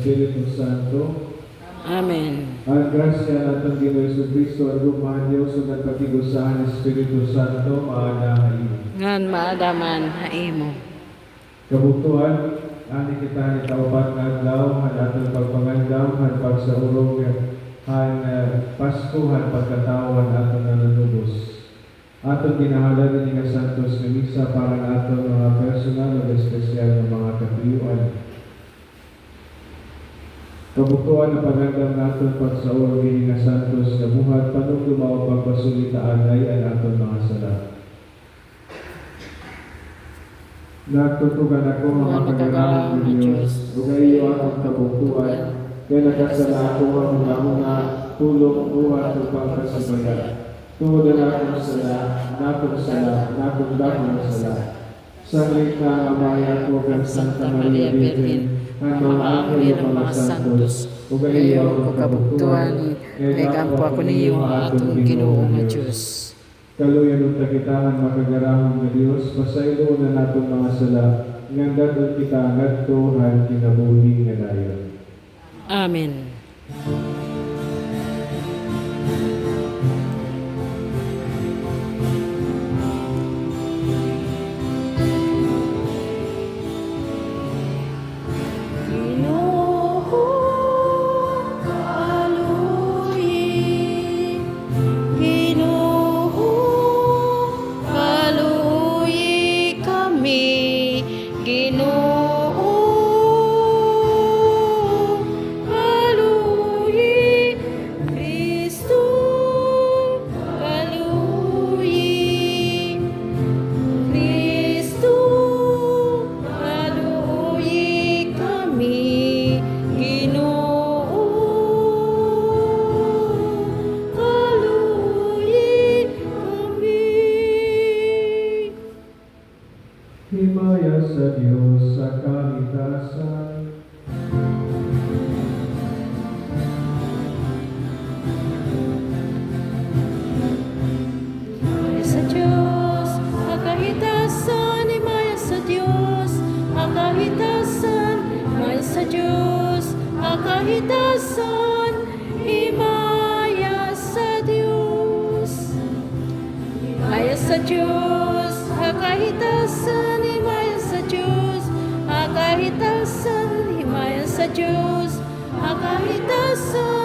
Espiritu Santo. Amen. Ang grasya natin Ginoong Jesucristo, ang lumahan Diyos, ang nagpatigusahan Espiritu Santo, maadahain. Ngan maadaman haimo. Kabutuan, ani kita ni taupat nga adlaw, han atong pagpangandam, han pagsaurog, han Pasko, han pagkatawan atong nanunubos. Atong ginahalan ni nga Santos nga misa para nga atong mga personal o espesyal ng mga katuyuan. Kabutuan na pagandam naton pagsaurog ni nga Santos nga buhat panong lumaw pagpasulitaan ay ang atong mga sala. Nagtutugan ako ang makagarahan ng Diyos, ugayo akong kabutuan, kaya nakasala ako ang mga tulong buhat o pagkasabayan. Tuwadan akong sala, nakong sala. Saglit na amaya ko kang Santa Maria Virgen, ang mga anghel ng mga santos, ugayo akong kabutuan, kaya ako niyo ang atong Ginoo nga Diyos. Kaluyan ng tagitangan makagarahon ng Diyos, pasaylo na natong mga sala, nganda doon kita nagtuhan kinabuhi nga dayon. Amen. Himaya sa Diyos sa kaligtasan. Himaya sa Diyos, ang kahitasan. Himaya sa Diyos, ang kahitasan. Himaya sa Diyos, ang kahitasan. Himaya sa Diyos. Himaya sa Diyos, ang kahitasan. Himaya sa Diyos, ang kahitasan. Himaya sa Diyos, ang kahitasan.